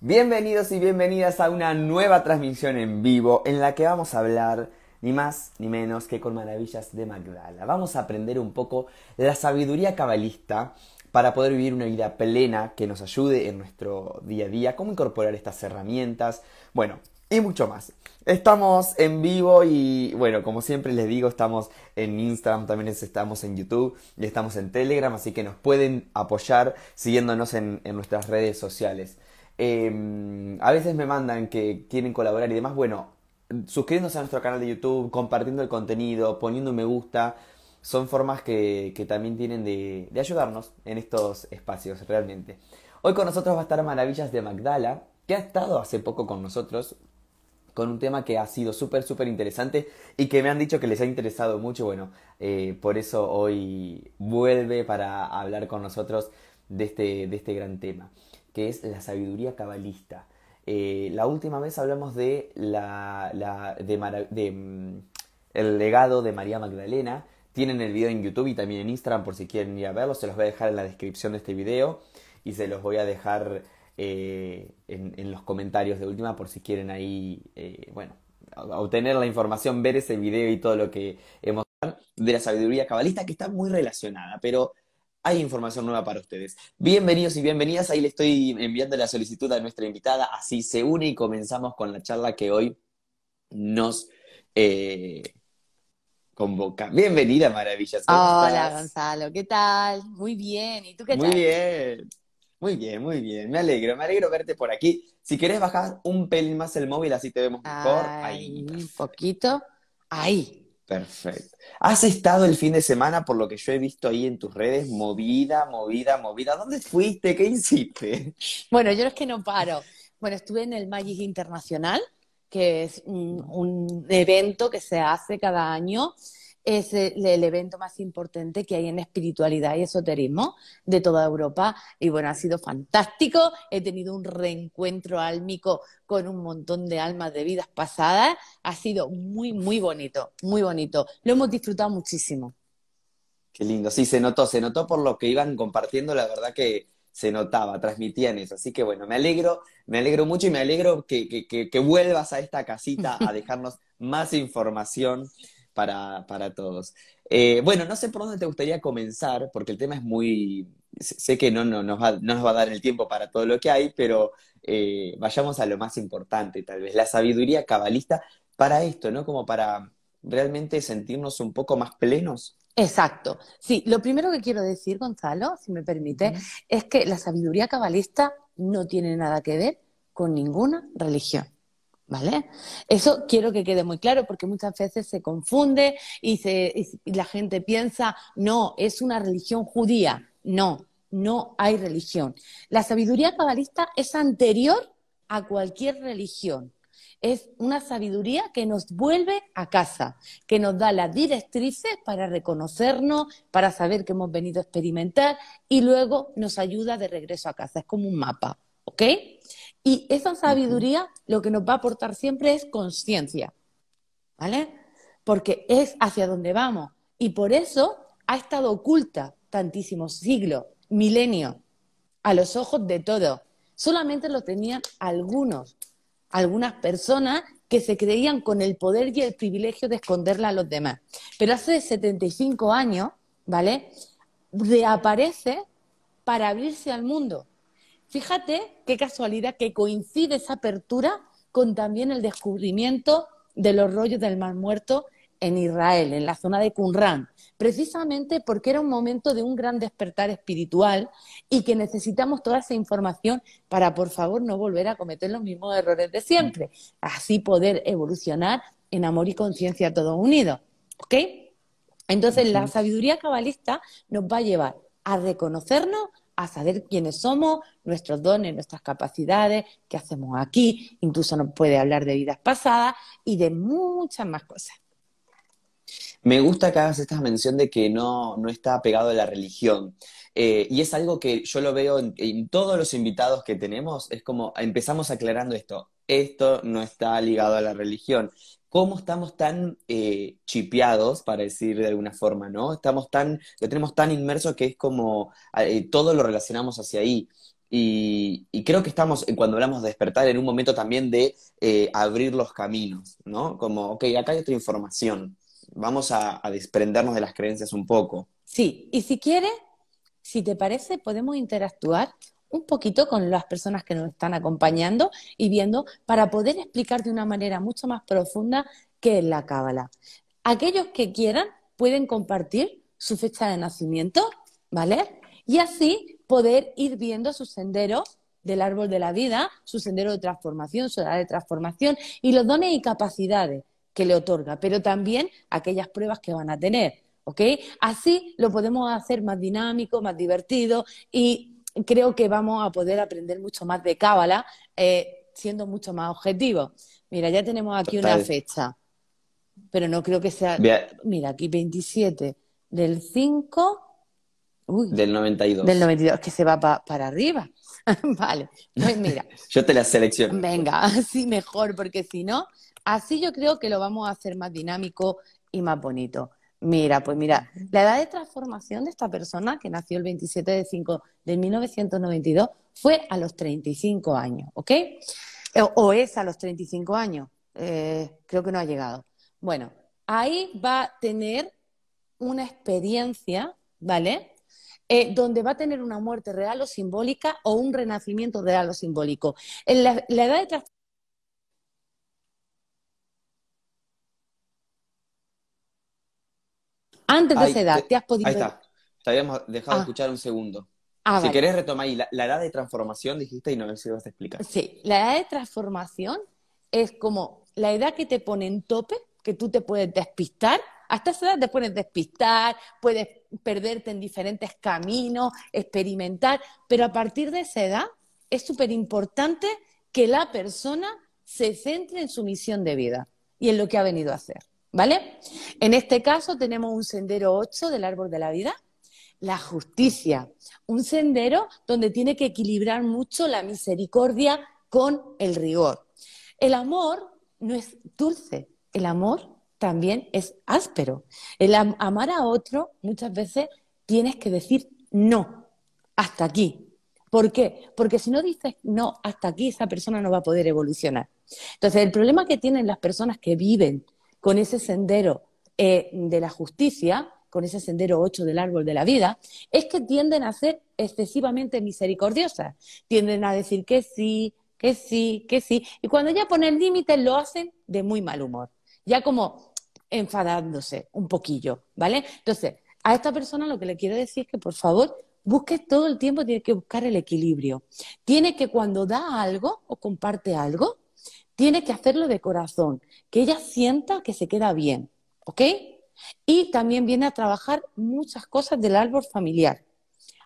Bienvenidos y bienvenidas a una nueva transmisión en vivo en la que vamos a hablar ni más ni menos que con maravillas de Magdala. Vamos a aprender un poco la sabiduría cabalista para poder vivir una vida plena que nos ayude en nuestro día a día, cómo incorporar estas herramientas, bueno, y mucho más. Estamos en vivo y bueno, como siempre les digo, estamos en Instagram, también estamos en YouTube y estamos en Telegram, así que nos pueden apoyar siguiéndonos en nuestras redes sociales. A veces me mandan que quieren colaborar y demás. Bueno, suscribiéndose a nuestro canal de YouTube, compartiendo el contenido, poniendo un me gusta, son formas que también tienen de ayudarnos en estos espacios realmente. Hoy con nosotros va a estar Maravillas de Magdala, que ha estado hace poco con nosotros con un tema que ha sido súper interesante y que me han dicho que les ha interesado mucho. Bueno, por eso hoy vuelve para hablar con nosotros de este gran tema, que es la sabiduría cabalista. La última vez hablamos de el legado de María Magdalena. Tienen el video en YouTube y también en Instagram por si quieren ir a verlo. Se los voy a dejar en la descripción de este video y se los voy a dejar en los comentarios de última por si quieren ahí, bueno, obtener la información, ver ese video y todo lo que hemos de la sabiduría cabalista, que está muy relacionada, pero hay información nueva para ustedes. Bienvenidos y bienvenidas, ahí le estoy enviando la solicitud a nuestra invitada, así se une y comenzamos con la charla que hoy nos eh, convoca. Bienvenida, Maravillas, ¿cómo Hola estás? Gonzalo, ¿qué tal? Muy bien, ¿y tú qué Muy tal? bien, muy bien, muy bien. Me alegro verte por aquí. Si querés bajar un pelín más el móvil, así te vemos mejor. Ahí, Ay, un perfecto. poquito. Ahí. Perfecto. ¿Has estado el fin de semana, por lo que yo he visto ahí en tus redes, movida? ¿Dónde fuiste? ¿Qué hiciste? Bueno, yo es que no paro. Bueno, estuve en el Magic Internacional, que es un evento que se hace cada año. Es el evento más importante que hay en espiritualidad y esoterismo de toda Europa. Y bueno, ha sido fantástico. He tenido un reencuentro álmico con un montón de almas de vidas pasadas. Ha sido muy bonito, muy bonito. Lo hemos disfrutado muchísimo. Qué lindo. Sí, se notó por lo que iban compartiendo, la verdad que se notaba, transmitían eso. Así que bueno, me alegro mucho y me alegro que vuelvas a esta casita a dejarnos más información para todos. Bueno, no sé por dónde te gustaría comenzar, porque el tema es muy... Sé que no nos va a dar el tiempo para todo lo que hay, pero vayamos a lo más importante, tal vez, la sabiduría cabalista para esto, ¿no? Como para realmente sentirnos un poco más plenos. Exacto. Sí, lo primero que quiero decir, Gonzalo, si me permite, Ujú. es que la sabiduría cabalista no tiene nada que ver con ninguna religión. ¿Vale? Eso quiero que quede muy claro porque muchas veces se confunde y la gente piensa, no, es una religión judía. No, no hay religión. La sabiduría cabalista es anterior a cualquier religión. Es una sabiduría que nos vuelve a casa, que nos da las directrices para reconocernos, para saber que hemos venido a experimentar y luego nos ayuda de regreso a casa. Es como un mapa, ¿ok? Y esa Ujú. sabiduría lo que nos va a aportar siempre es conciencia, ¿vale? Porque es hacia donde vamos. Y por eso ha estado oculta tantísimos siglos, milenios, a los ojos de todos. Solamente lo tenían algunas personas que se creían con el poder y el privilegio de esconderla a los demás. Pero hace 75 años, ¿vale? Reaparece para abrirse al mundo. Fíjate qué casualidad que coincide esa apertura con también el descubrimiento de los rollos del Mar Muerto en Israel, en la zona de Qumran, precisamente porque era un momento de un gran despertar espiritual y que necesitamos toda esa información para, por favor, no volver a cometer los mismos errores de siempre, así poder evolucionar en amor y conciencia todos unidos. ¿Ok? Entonces, la Ujú. sabiduría cabalista nos va a llevar a reconocernos, a saber quiénes somos, nuestros dones, nuestras capacidades, qué hacemos aquí, incluso nos puede hablar de vidas pasadas y de muchas más cosas. Me gusta que hagas esta mención de que no está pegado a la religión. Y es algo que yo lo veo en todos los invitados que tenemos, es como empezamos aclarando esto. Esto no está ligado a la religión. ¿Cómo estamos tan chipeados, para decir de alguna forma, ¿no? Lo tenemos tan inmerso que es como todo lo relacionamos hacia ahí. Y creo que estamos, cuando hablamos de despertar, en un momento también de abrir los caminos, ¿no? Como, ok, acá hay otra información, vamos a desprendernos de las creencias un poco. Sí, y si quieres, si te parece, podemos interactuar un poquito con las personas que nos están acompañando y viendo para poder explicar de una manera mucho más profunda qué es la cábala. Aquellos que quieran pueden compartir su fecha de nacimiento, ¿vale? Y así poder ir viendo sus senderos del árbol de la vida, su sendero de transformación, su edad de transformación y los dones y capacidades que le otorga, pero también aquellas pruebas que van a tener, ¿ok? Así lo podemos hacer más dinámico, más divertido y creo que vamos a poder aprender mucho más de cábala siendo mucho más objetivos. Mira, ya tenemos aquí una Total. fecha, pero no creo que sea, Vea- mira, aquí 27 del 5, uy, Del del 92. 92, que se va para arriba. Vale, pues mira, Yo te la selecciono después. venga, así mejor, porque si no, así yo creo que lo vamos a hacer más dinámico y más bonito. Mira, pues mira, la edad de transformación de esta persona que nació el 27 de 5 de 1992 fue a los 35 años, ¿ok? O es a los 35 años, creo que no ha llegado. Bueno, ahí va a tener una experiencia, ¿vale? Donde va a tener una muerte real o simbólica o un renacimiento real o simbólico. En la edad de antes de esa Ay, edad, ¿te has ahí podido...? está. Te habíamos dejado de Ah, escuchar un segundo. Si vale. querés retomar ahí, la edad de transformación dijiste y no sé si vas a explicar. Sí, la edad de transformación es como la edad que te pone en tope, que tú te puedes despistar. Hasta esa edad te puedes despistar, puedes perderte en diferentes caminos, experimentar, pero a partir de esa edad es súper importante que la persona se centre en su misión de vida y en lo que ha venido a hacer, ¿vale? En este caso tenemos un sendero 8 del árbol de la vida, la justicia, un sendero donde tiene que equilibrar mucho la misericordia con el rigor. El amor no es dulce, el amor también es áspero. El amar a otro muchas veces tienes que decir no, hasta aquí. ¿Por qué? Porque si no dices no, hasta aquí esa persona no va a poder evolucionar. Entonces, el problema que tienen las personas que viven con ese sendero de la justicia, con ese sendero 8 del árbol de la vida, es que tienden a ser excesivamente misericordiosas. Tienden a decir que sí, que sí, que sí. Y cuando ya ponen límites lo hacen de muy mal humor. Ya como enfadándose un poquillo, ¿vale? Entonces, a esta persona lo que le quiero decir es que por favor busque todo el tiempo, tiene que buscar el equilibrio. Tiene que cuando da algo o comparte algo, tiene que hacerlo de corazón, que ella sienta que se queda bien, ¿ok? Y también viene a trabajar muchas cosas del árbol familiar,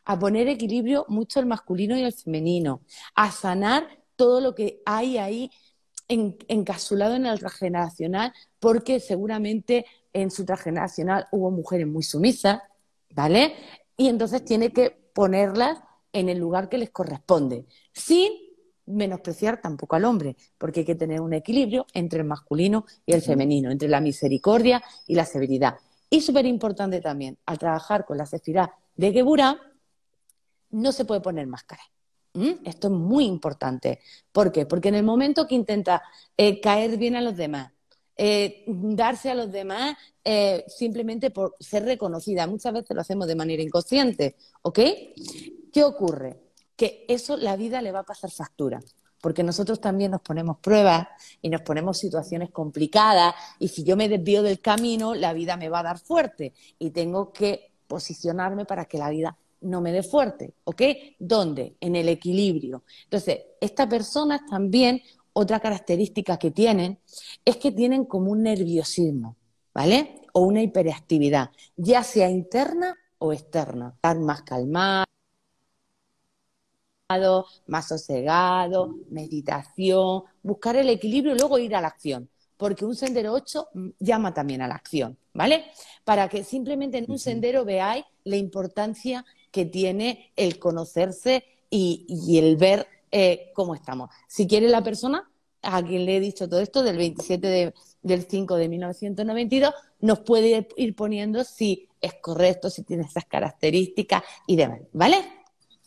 a poner equilibrio mucho el masculino y el femenino, a sanar todo lo que hay ahí encapsulado en el transgeneracional, porque seguramente en su transgeneracional hubo mujeres muy sumisas, ¿vale? Y entonces tiene que ponerlas en el lugar que les corresponde, sin menospreciar tampoco al hombre, porque hay que tener un equilibrio entre el masculino y el Ujú. femenino, entre la misericordia y la severidad. Y súper importante también, al trabajar con la sefirá de Geburah, no se puede poner máscara. Esto es muy importante. ¿Por qué? Porque en el momento que intenta caer bien a los demás, darse a los demás simplemente por ser reconocida, muchas veces lo hacemos de manera inconsciente, ¿ok? ¿Qué ocurre? Que eso la vida le va a pasar factura, porque nosotros también nos ponemos pruebas y nos ponemos situaciones complicadas y si yo me desvío del camino, la vida me va a dar fuerte y tengo que posicionarme para que la vida no me dé fuerte, ¿ok? ¿Dónde? En el equilibrio. Entonces, estas personas también, otra característica que tienen es que tienen como un nerviosismo, ¿vale? O una hiperactividad, ya sea interna o externa. Estar más calmado, más sosegado, meditación, buscar el equilibrio y luego ir a la acción, porque un sendero 8 llama también a la acción, ¿vale? Para que simplemente en un Ujú. sendero veáis la importancia que tiene el conocerse y el ver cómo estamos. Si quiere la persona a quien le he dicho todo esto, del 27 del 5 de 1992, nos puede ir poniendo si es correcto, si tiene esas características y demás, ¿vale?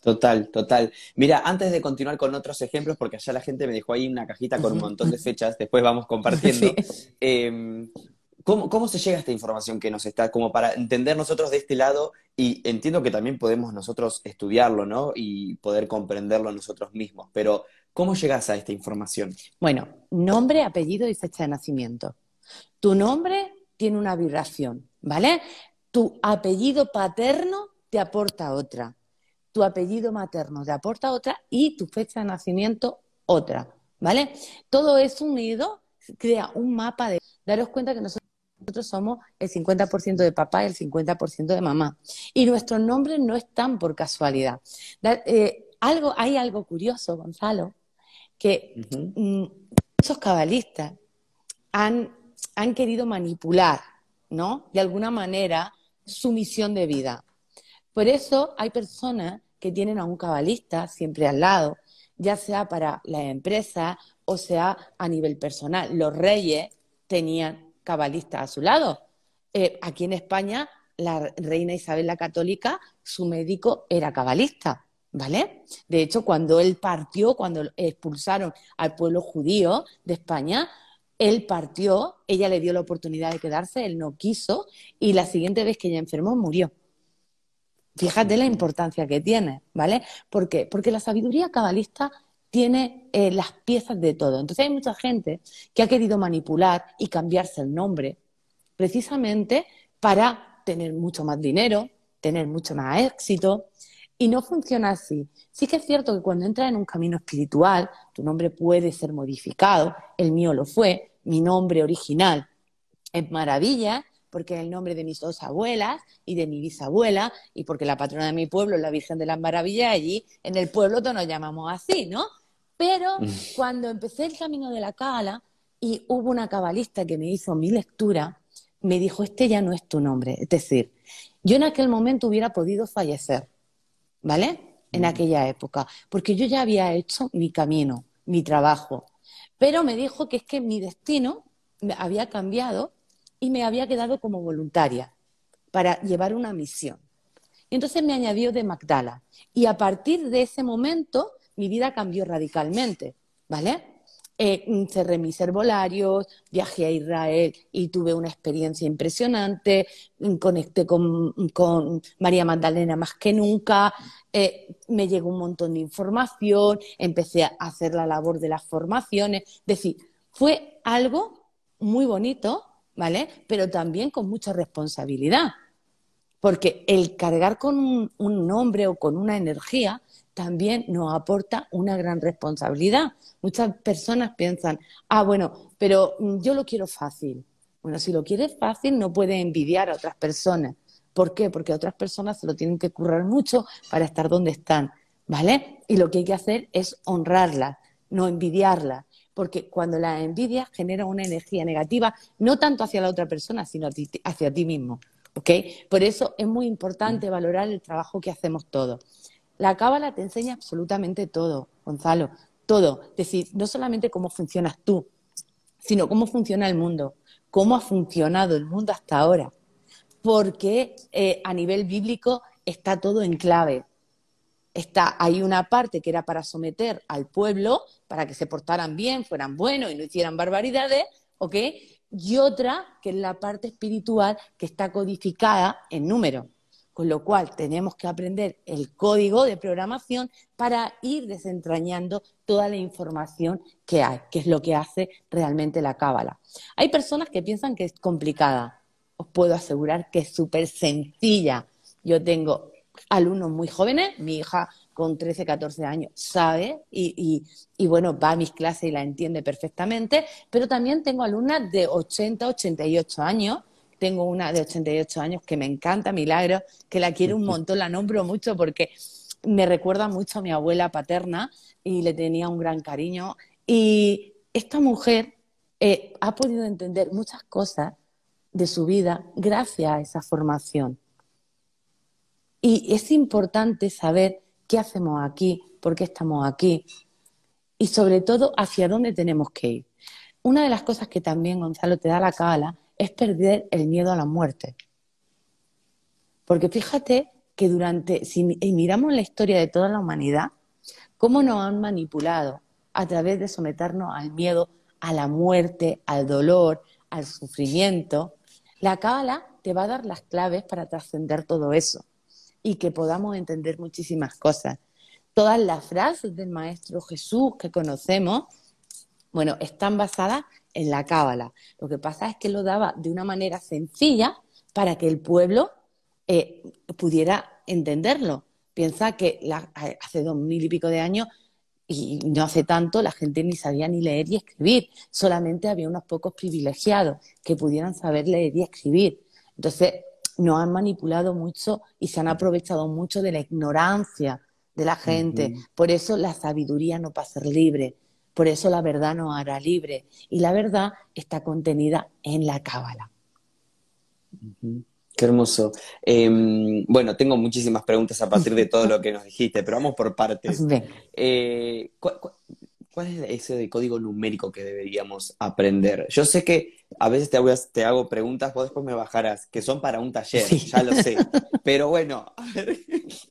Total, total. Mira, antes de continuar con otros ejemplos, porque allá la gente me dejó ahí una cajita con un montón de fechas, después vamos compartiendo. Sí. eh, ¿Cómo se llega a esta información que nos está, como para entender nosotros de este lado? Y entiendo que también podemos nosotros estudiarlo, ¿no? Y poder comprenderlo nosotros mismos, pero ¿cómo llegas a esta información? Bueno, nombre, apellido y fecha de nacimiento. Tu nombre tiene una vibración, ¿vale? Tu apellido paterno te aporta otra. Tu apellido materno te aporta otra y tu fecha de nacimiento otra, ¿vale? Todo eso unido crea un mapa de... Daros cuenta que nosotros somos el 50% de papá y el 50% de mamá. Y nuestros nombres no están por casualidad. Hay algo curioso, Gonzalo, que Ujú. muchos cabalistas han, han querido manipular, ¿no? De alguna manera, su misión de vida. Por eso hay personas que tienen a un cabalista siempre al lado, ya sea para la empresa o sea a nivel personal. Los reyes tenían cabalistas a su lado. Aquí en España, la reina Isabel la Católica, su médico era cabalista, ¿vale? De hecho, cuando él partió, cuando expulsaron al pueblo judío de España, él partió, ella le dio la oportunidad de quedarse, él no quiso, y la siguiente vez que ella enfermó, murió. Fíjate la Ujú. importancia que tiene, ¿vale? ¿Por qué? Porque la sabiduría cabalista tiene las piezas de todo. Entonces hay mucha gente que ha querido manipular y cambiarse el nombre precisamente para tener mucho más dinero, tener mucho más éxito. Y no funciona así. Sí que es cierto que cuando entras en un camino espiritual, tu nombre puede ser modificado. El mío lo fue. Mi nombre original es Maravilla, porque es el nombre de mis dos abuelas y de mi bisabuela, y porque la patrona de mi pueblo es la Virgen de las Maravillas, allí en el pueblo todos nos llamamos así, ¿no? Pero cuando empecé el camino de la cábala y hubo una cabalista que me hizo mi lectura, me dijo, este ya no es tu nombre. Es decir, yo en aquel momento hubiera podido fallecer, ¿vale? En Mm. aquella época, porque yo ya había hecho mi camino, mi trabajo. Pero me dijo que es que mi destino me había cambiado y me había quedado como voluntaria para llevar una misión. Y entonces me añadió de Magdala. Y a partir de ese momento mi vida cambió radicalmente, ¿vale? Cerré mis herbolarios, viajé a Israel y tuve una experiencia impresionante, conecté con María Magdalena más que nunca, me llegó un montón de información, empecé a hacer la labor de las formaciones, es decir, fue algo muy bonito, ¿vale? Pero también con mucha responsabilidad. Porque el cargar con un nombre o con una energía también nos aporta una gran responsabilidad. Muchas personas piensan, ah, bueno, pero yo lo quiero fácil. Bueno, si lo quieres fácil, no puedes envidiar a otras personas. ¿Por qué? Porque otras personas se lo tienen que currar mucho para estar donde están, ¿vale? Y lo que hay que hacer es honrarlas, no envidiarlas. Porque cuando la envidia genera una energía negativa, no tanto hacia la otra persona, sino hacia ti mismo. ¿Ok? Por eso es muy importante valorar el trabajo que hacemos todos. La cábala te enseña absolutamente todo, Gonzalo, todo. Es decir, no solamente cómo funcionas tú, sino cómo funciona el mundo, cómo ha funcionado el mundo hasta ahora. Porque a nivel bíblico está todo en clave. Hay una parte que era para someter al pueblo, para que se portaran bien, fueran buenos y no hicieran barbaridades, ¿ok? Y otra que es la parte espiritual que está codificada en números. Con lo cual tenemos que aprender el código de programación para ir desentrañando toda la información que hay, que es lo que hace realmente la cábala. Hay personas que piensan que es complicada. Os puedo asegurar que es súper sencilla. Yo tengo alumnos muy jóvenes, mi hija con 13, 14 años sabe y bueno, va a mis clases y la entiende perfectamente, pero también tengo alumnas de 80, 88 años. Tengo una de 88 años que me encanta, Milagro, que la quiero un montón, la nombro mucho porque me recuerda mucho a mi abuela paterna y le tenía un gran cariño. Y esta mujer ha podido entender muchas cosas de su vida gracias a esa formación. Y es importante saber qué hacemos aquí, por qué estamos aquí y sobre todo hacia dónde tenemos que ir. Una de las cosas que también, Gonzalo, te da la cábala es perder el miedo a la muerte. Porque fíjate que si miramos la historia de toda la humanidad, cómo nos han manipulado a través de someternos al miedo, a la muerte, al dolor, al sufrimiento. La Cábala te va a dar las claves para trascender todo eso y que podamos entender muchísimas cosas. Todas las frases del Maestro Jesús que conocemos, bueno, están basadas en la Cábala. Lo que pasa es que lo daba de una manera sencilla para que el pueblo pudiera entenderlo. Piensa que hace 2000 y pico de años, y no hace tanto, la gente ni sabía ni leer ni escribir. Solamente había unos pocos privilegiados que pudieran saber leer y escribir. Entonces, nos han manipulado mucho y se han aprovechado mucho de la ignorancia de la gente. Por eso la sabiduría no va a ser libre. Por eso la verdad nos hará libre. Y la verdad está contenida en la Cábala. Qué hermoso. Bueno, tengo muchísimas preguntas a partir de todo lo que nos dijiste, pero vamos por partes. Ven. ¿Cuál es ese de código numérico que deberíamos aprender? Yo sé que a veces te hago preguntas, vos después me bajarás, que son para un taller, Sí. ya lo sé. Pero bueno, a ver,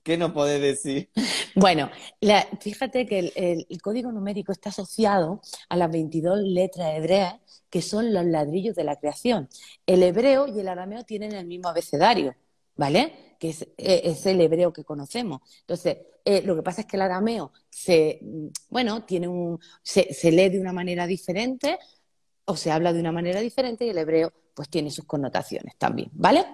¿qué nos podés decir? Bueno, fíjate que el código numérico está asociado a las 22 letras hebreas, que son los ladrillos de la creación. El hebreo y el arameo tienen el mismo abecedario, ¿vale? Que es el hebreo que conocemos. Entonces, lo que pasa es que el arameo se lee de una manera diferente o se habla de una manera diferente y el hebreo pues tiene sus connotaciones también, ¿vale?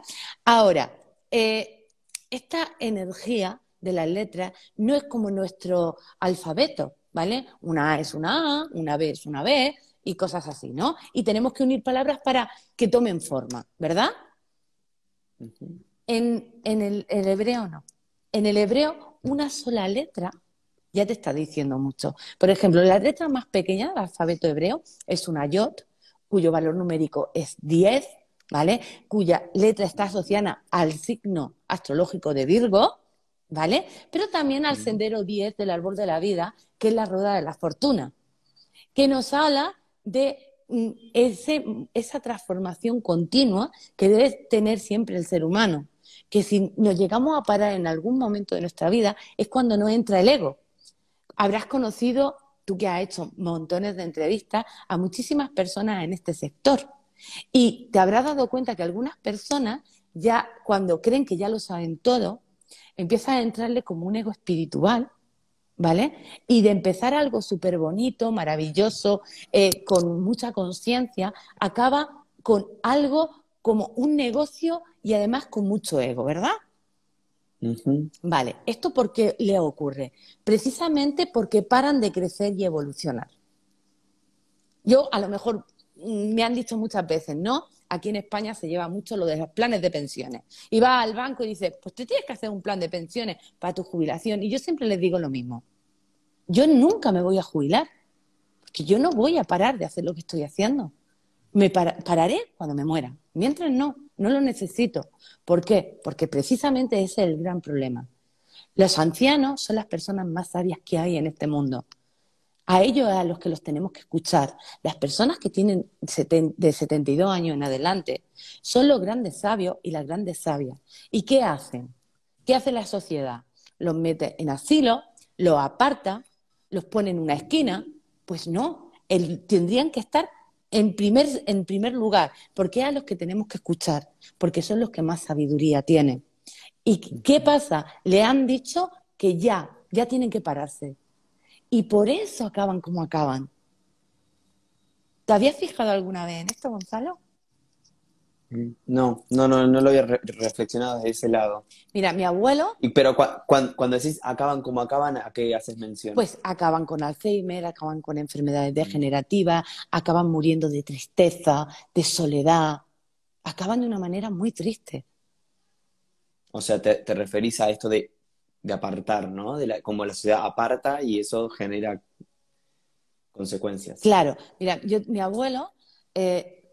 Ahora, esta energía de las letras no es como nuestro alfabeto, ¿vale? Una A es una B es una B y cosas así, ¿no? Y tenemos que unir palabras para que tomen forma, ¿verdad? En el hebreo no. En el hebreo una sola letra ya te está diciendo mucho. Por ejemplo, la letra más pequeña del alfabeto hebreo es una yod, cuyo valor numérico es 10, ¿vale? Cuya letra está asociada al signo astrológico de Virgo, ¿vale? Pero también al sendero 10 del árbol de la vida, que es la rueda de la fortuna, que nos habla de esa transformación continua que debe tener siempre el ser humano, que si nos llegamos a parar en algún momento de nuestra vida es cuando nos entra el ego. Habrás conocido, tú que has hecho montones de entrevistas, a muchísimas personas en este sector y te habrás dado cuenta que algunas personas ya cuando creen que ya lo saben todo, empiezan a entrarle como un ego espiritual, ¿vale? Y de empezar algo súper bonito, maravilloso, con mucha conciencia, acaba con algo como un negocio y además con mucho ego, ¿verdad? Vale, ¿esto por qué le ocurre? Precisamente porque paran de crecer y evolucionar. Yo, a lo mejor, me han dicho muchas veces, ¿no? Aquí en España se lleva mucho lo de los planes de pensiones. Y vas al banco y dices, pues te tienes que hacer un plan de pensiones para tu jubilación. Y yo siempre les digo lo mismo. Yo nunca me voy a jubilar, porque yo no voy a parar de hacer lo que estoy haciendo. Pararé cuando me muera. Mientras no lo necesito. ¿Por qué? Porque precisamente ese es el gran problema. Los ancianos son las personas más sabias que hay en este mundo. A ellos es a los que los tenemos que escuchar. Las personas que tienen de 72 años en adelante son los grandes sabios y las grandes sabias. ¿Y qué hacen? ¿Qué hace la sociedad? Los mete en asilo, los aparta, los pone en una esquina. Pues no, tendrían que estar en primer lugar, porque es a los que tenemos que escuchar, porque son los que más sabiduría tienen. ¿Y qué pasa? Le han dicho que ya tienen que pararse. Y por eso acaban como acaban. ¿Te habías fijado alguna vez en esto, Gonzalo? No lo había reflexionado desde ese lado. Mira, mi abuelo, Pero cuando decís acaban como acaban, ¿a qué haces mención? pues acaban con Alzheimer, acaban con enfermedades degenerativas, acaban muriendo de tristeza, de soledad, acaban de una manera muy triste. O sea, te referís a esto de apartar, ¿no? Como la sociedad aparta y eso genera consecuencias. Claro, mira, mi abuelo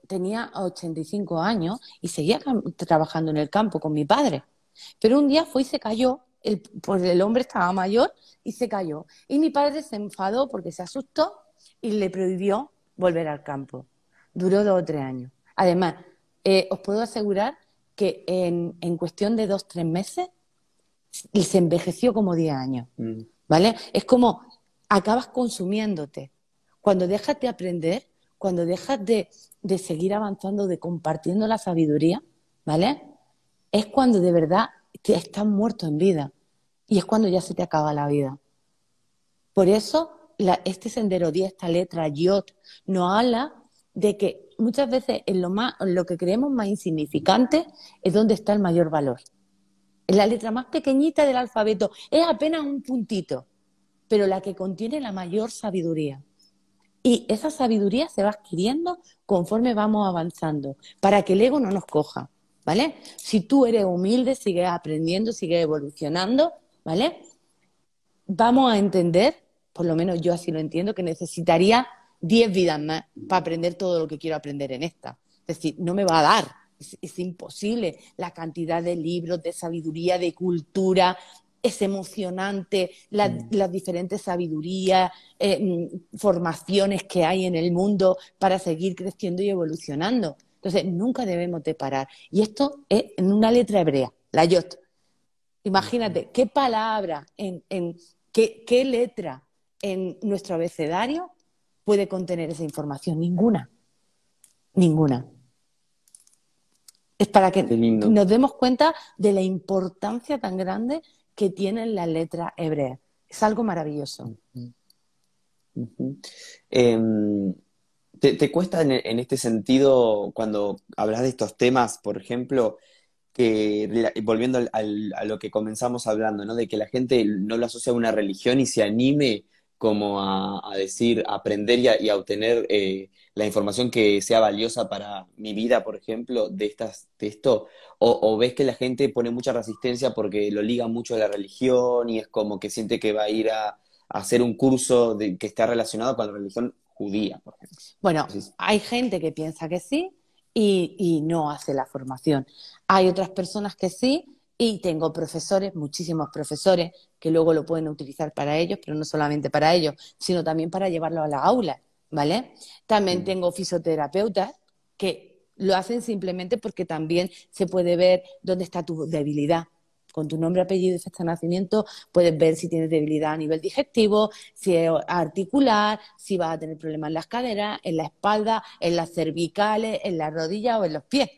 tenía 85 años y seguía trabajando en el campo con mi padre. Pero un día fue y se cayó, pues el hombre estaba mayor y se cayó. Y mi padre se enfadó porque se asustó y le prohibió volver al campo. Duró 2 o 3 años. Además, os puedo asegurar que en cuestión de 2 o 3 meses y se envejeció como 10 años, Mm. ¿vale? Es como acabas consumiéndote. Cuando dejas de aprender, cuando dejas de seguir avanzando, de compartiendo la sabiduría, ¿vale? Es cuando de verdad te estás muerto en vida y es cuando ya se te acaba la vida. Por eso este sendero 10, esta letra Yod, nos habla de que muchas veces en lo que creemos más insignificante es donde está el mayor valor. Es la letra más pequeñita del alfabeto, es apenas un puntito, pero la que contiene la mayor sabiduría. Y esa sabiduría se va adquiriendo conforme vamos avanzando, para que el ego no nos coja, ¿vale? Si tú eres humilde, sigues aprendiendo, sigues evolucionando, ¿vale? Vamos a entender, por lo menos yo así lo entiendo, que necesitaría 10 vidas más para aprender todo lo que quiero aprender en esta. Es decir, no me va a dar, es imposible la cantidad de libros, de sabiduría, de cultura, es emocionante, las diferentes sabidurías, formaciones que hay en el mundo para seguir creciendo y evolucionando. Entonces, nunca debemos de parar. Y esto es en una letra hebrea, la Yod. Imagínate, ¿qué palabra, qué letra en nuestro abecedario puede contener esa información? Ninguna, ninguna. Es para Qué que lindo. nos demos cuenta de la importancia tan grande que tienen las letras hebreas. Es algo maravilloso. Ujú. Em, ¿te cuesta en este sentido, cuando hablas de estos temas, por ejemplo, volviendo a lo que comenzamos hablando, ¿no? De que la gente no lo asocia a una religión y se anime como a decir, a aprender y a obtener la información que sea valiosa para mi vida, por ejemplo, de esto? O ves que la gente pone mucha resistencia porque lo liga mucho a la religión y es como que siente que va a ir a hacer un curso que está relacionado con la religión judía, por ejemplo? Bueno, Entonces, hay gente que piensa que sí y no hace la formación. Hay otras personas que sí y tengo profesores, muchísimos profesores, que luego lo pueden utilizar para ellos, pero no solamente para ellos, sino también para llevarlo a la aula, ¿vale? También mm, tengo fisioterapeutas que lo hacen simplemente porque también se puede ver dónde está tu debilidad. Con tu nombre, apellido y fecha de nacimiento puedes ver si tienes debilidad a nivel digestivo, si es articular, si vas a tener problemas en las caderas, en la espalda, en las cervicales, en las rodillas o en los pies,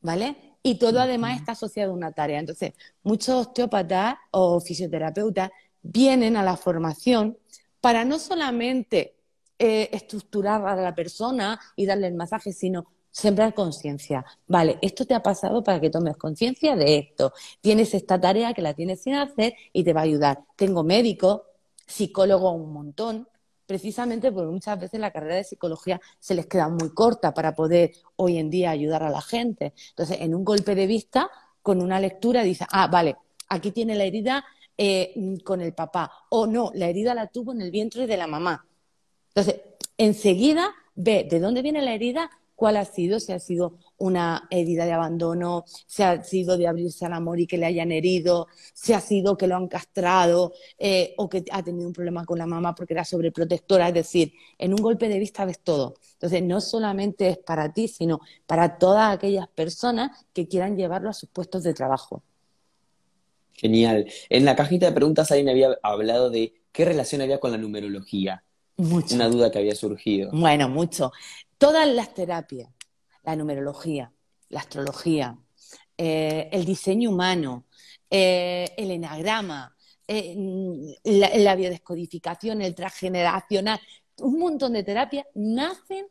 ¿vale? Y todo además está asociado a una tarea. Entonces, muchos osteópatas o fisioterapeutas vienen a la formación para no solamente estructurar a la persona y darle el masaje, sino sembrar conciencia. Vale, esto te ha pasado para que tomes conciencia de esto. Tienes esta tarea que la tienes sin hacer y te va a ayudar. Tengo médicos, psicólogos un montón, precisamente porque muchas veces la carrera de psicología se les queda muy corta para poder hoy en día ayudar a la gente. Entonces, en un golpe de vista, con una lectura, dice, ah, vale, aquí tiene la herida con el papá, o no, la herida la tuvo en el vientre de la mamá. Entonces, enseguida ve de dónde viene la herida, cuál ha sido, si ha sido una herida de abandono, si ha sido de abrirse al amor y que le hayan herido, si ha sido que lo han castrado o que ha tenido un problema con la mamá porque era sobreprotectora. Es decir, en un golpe de vista ves todo. Entonces, no solamente es para ti, sino para todas aquellas personas que quieran llevarlo a sus puestos de trabajo. genial. En la cajita de preguntas alguien había hablado de qué relación había con la numerología. Una Mucho. duda que había surgido. Bueno, mucho. Todas las terapias, la numerología, la astrología, el diseño humano, el enagrama, la biodescodificación, el transgeneracional, un montón de terapias nacen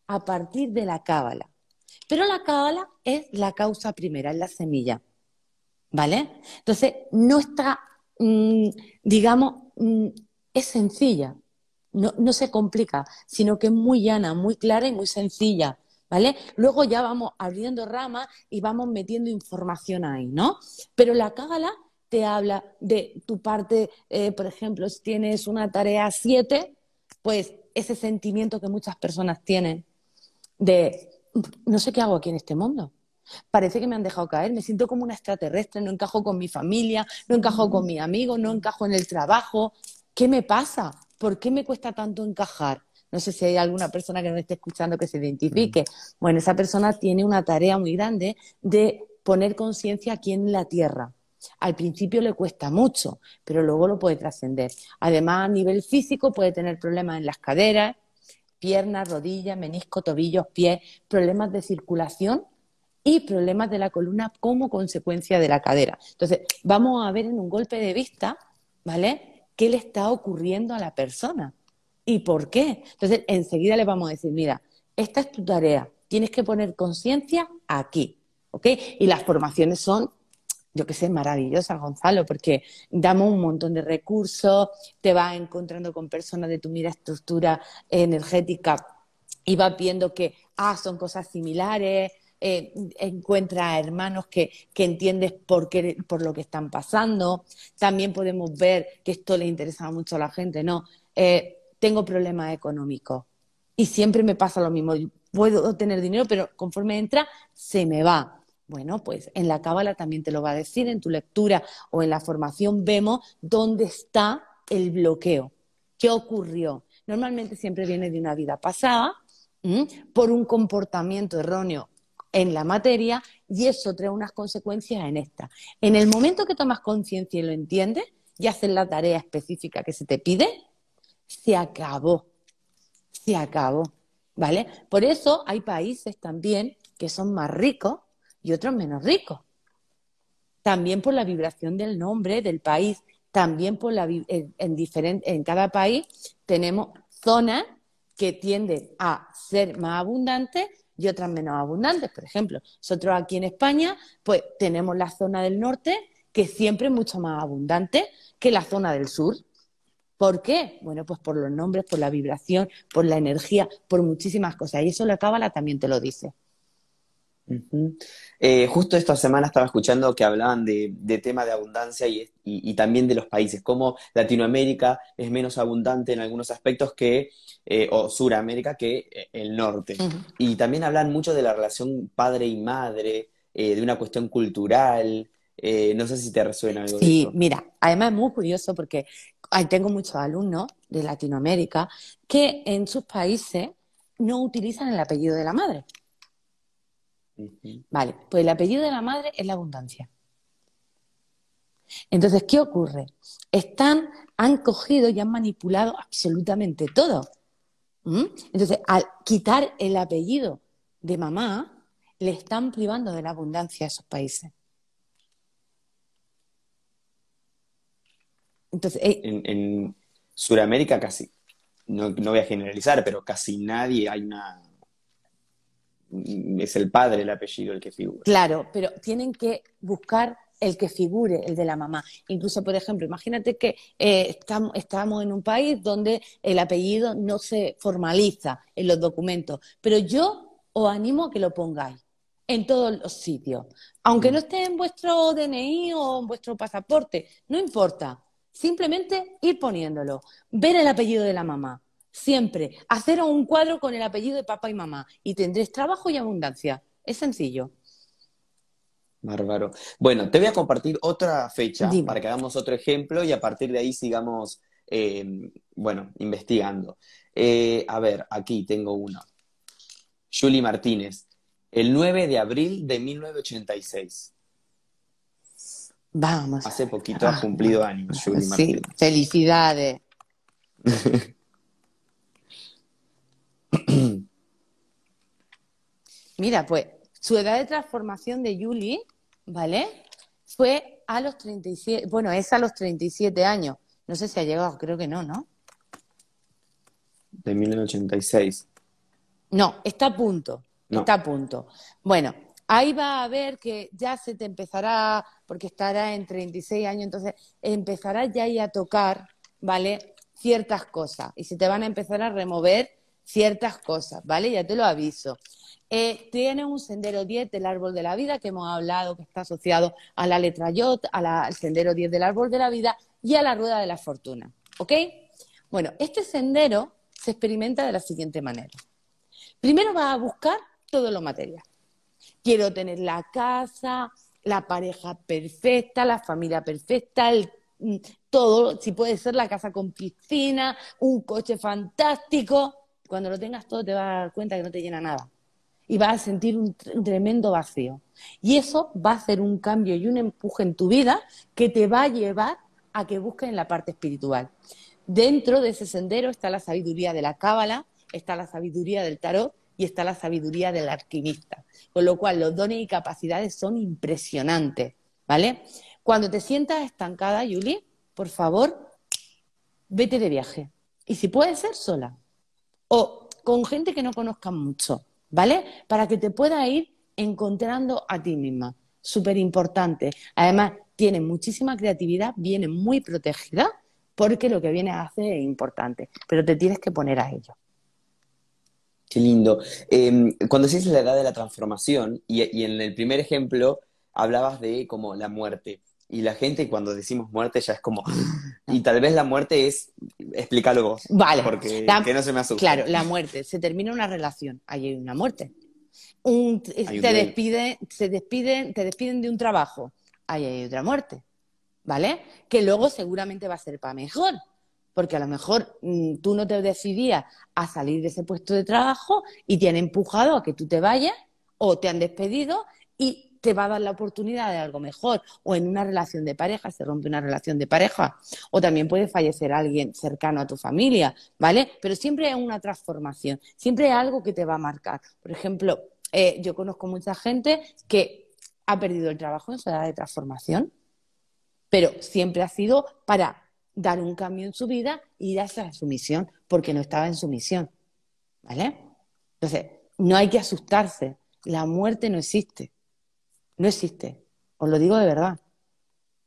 a partir de la cábala. Pero la cábala es la causa primera, es la semilla, ¿vale? Entonces, no está, mm, digamos, es sencilla, no se complica, sino que es muy llana, muy clara y muy sencilla, ¿vale? Luego ya vamos abriendo ramas y vamos metiendo información ahí, ¿no? Pero la cábala te habla de tu parte, por ejemplo, si tienes una tarea 7, pues ese sentimiento que muchas personas tienen de no sé qué hago aquí en este mundo. Parece que me han dejado caer, me siento como una extraterrestre, no encajo con mi familia, no encajo con mis amigos, no encajo en el trabajo. ¿Qué me pasa? ¿Por qué me cuesta tanto encajar? No sé si hay alguna persona que nos esté escuchando que se Mm. identifique. Bueno, esa persona tiene una tarea muy grande de poner conciencia aquí en la Tierra. Al principio le cuesta mucho, pero luego lo puede trascender. Además, a nivel físico puede tener problemas en las caderas, piernas, rodillas, menisco, tobillos, pies, problemas de circulación y problemas de la columna como consecuencia de la cadera. Entonces, vamos a ver en un golpe de vista, ¿vale?, qué le está ocurriendo a la persona y por qué. Entonces, enseguida le vamos a decir, mira, esta es tu tarea, tienes que poner conciencia aquí, ¿ok? Y las formaciones son, yo qué sé, maravillosas, Gonzalo, porque damos un montón de recursos, te vas encontrando con personas de tu misma estructura energética y vas viendo que, son cosas similares, encuentras hermanos que entiendes por lo que están pasando. También podemos ver que esto le interesa mucho a la gente, ¿no? Tengo problemas económicos y siempre me pasa lo mismo. Puedo tener dinero, pero conforme entra, se me va. Bueno, pues en la cábala también te lo va a decir, en tu lectura o en la formación vemos dónde está el bloqueo. ¿Qué ocurrió? Normalmente siempre viene de una vida pasada, por un comportamiento erróneo en la materia, y eso trae unas consecuencias en esta. En el momento que tomas conciencia y lo entiendes y haces la tarea específica que se te pide, se acabó, ¿vale? Por eso hay países también que son más ricos y otros menos ricos. También por la vibración del nombre del país, también por en cada país tenemos zonas que tienden a ser más abundantes y otras menos abundantes. Por ejemplo, nosotros aquí en España, pues tenemos la zona del norte, que siempre es mucho más abundante que la zona del sur. ¿Por qué? Bueno, pues por los nombres, por la vibración, por la energía, por muchísimas cosas. Y eso la cábala también te lo dice. Ujú. Justo esta semana estaba escuchando que hablaban de tema de abundancia y también de los países, cómo Latinoamérica es menos abundante en algunos aspectos o Suramérica que el norte. Uh -huh. Y también hablan mucho de la relación padre y madre, de una cuestión cultural. No sé si te resuena algo de Sí, eso. mira, además es muy curioso porque tengo muchos alumnos de Latinoamérica que en sus países no utilizan el apellido de la madre. Ujú. Vale, pues el apellido de la madre es la abundancia. Entonces, ¿qué ocurre? Han cogido y han manipulado absolutamente todo. Entonces, al quitar el apellido de mamá, le están privando de la abundancia a esos países. Entonces, En Sudamérica casi, no voy a generalizar, pero casi nadie es el padre el apellido el que figura. claro, pero tienen que buscar el que figure, el de la mamá. Incluso, por ejemplo, imagínate que estamos en un país donde el apellido no se formaliza en los documentos, pero yo os animo a que lo pongáis en todos los sitios. Aunque no Mm. esté en vuestro DNI o en vuestro pasaporte, no importa. Simplemente ir poniéndolo. Ver el apellido de la mamá. Siempre. Hacer un cuadro con el apellido de papá y mamá y tendréis trabajo y abundancia. Es sencillo. Bárbaro. Bueno, te voy a compartir otra fecha Dime. para que hagamos otro ejemplo y a partir de ahí sigamos, bueno, investigando. A ver, aquí tengo uno. Julie Martínez, el 9 de abril de 1986. Vamos. Hace poquito ha Ah, cumplido años, Julie sí, Martínez. felicidades. Mira, pues su edad de transformación de Julie, ¿vale? Fue a los 37, bueno, es a los 37 años. No sé si ha llegado, creo que no, ¿no? De 1986. No, está a punto, está No. a punto. Bueno, ahí va a ver que ya se te empezará, porque estará en 36 años, entonces empezará ya ahí a tocar, ¿vale? Ciertas cosas y se te van a empezar a remover ciertas cosas, ¿vale? Ya te lo aviso. Tiene un sendero 10 del árbol de la vida que hemos hablado, que está asociado a la letra Yod, al sendero 10 del árbol de la vida y a la rueda de la fortuna, ¿ok? Bueno, este sendero se experimenta de la siguiente manera. Primero vas a buscar todo lo material. Quiero tener la casa, la pareja perfecta, la familia perfecta, todo, si puede ser la casa con piscina, un coche fantástico. Cuando lo tengas todo te vas a dar cuenta que no te llena nada. y vas a sentir un tremendo vacío. Y eso va a hacer un cambio y un empuje en tu vida que te va a llevar a que busques en la parte espiritual. Dentro de ese sendero está la sabiduría de la cábala, está la sabiduría del tarot y está la sabiduría del alquimista. Con lo cual, los dones y capacidades son impresionantes, ¿vale? Cuando te sientas estancada, Yuli, por favor, vete de viaje. Y si puede ser sola o con gente que no conozcas mucho, ¿vale? Para que te puedas ir encontrando a ti misma. Súper importante. Además, tienes muchísima creatividad, vienes muy protegida, porque lo que vienes a hacer es importante, pero te tienes que poner a ello. Qué lindo. Cuando decís la edad de la transformación, y en el primer ejemplo hablabas de como la muerte. Y la gente cuando decimos muerte ya es como... Y tal vez la muerte es... Explícalo vos, Vale, porque que no se me asuste. claro, la muerte. Se termina una relación, ahí hay una muerte. Hay un Te duelo. te despiden de un trabajo, ahí hay otra muerte, ¿vale? Que luego seguramente va a ser para mejor, porque a lo mejor tú no te decidías a salir de ese puesto de trabajo y te han empujado a que tú te vayas o te han despedido y te va a dar la oportunidad de algo mejor. O en una relación de pareja, se rompe una relación de pareja, o también puede fallecer alguien cercano a tu familia, ¿vale? Pero siempre hay una transformación, siempre hay algo que te va a marcar. Por ejemplo, yo conozco mucha gente que ha perdido el trabajo en su edad de transformación, pero siempre ha sido para dar un cambio en su vida y ir hacia su misión, porque no estaba en su misión, ¿vale? Entonces, no hay que asustarse, la muerte no existe, no existe, os lo digo de verdad.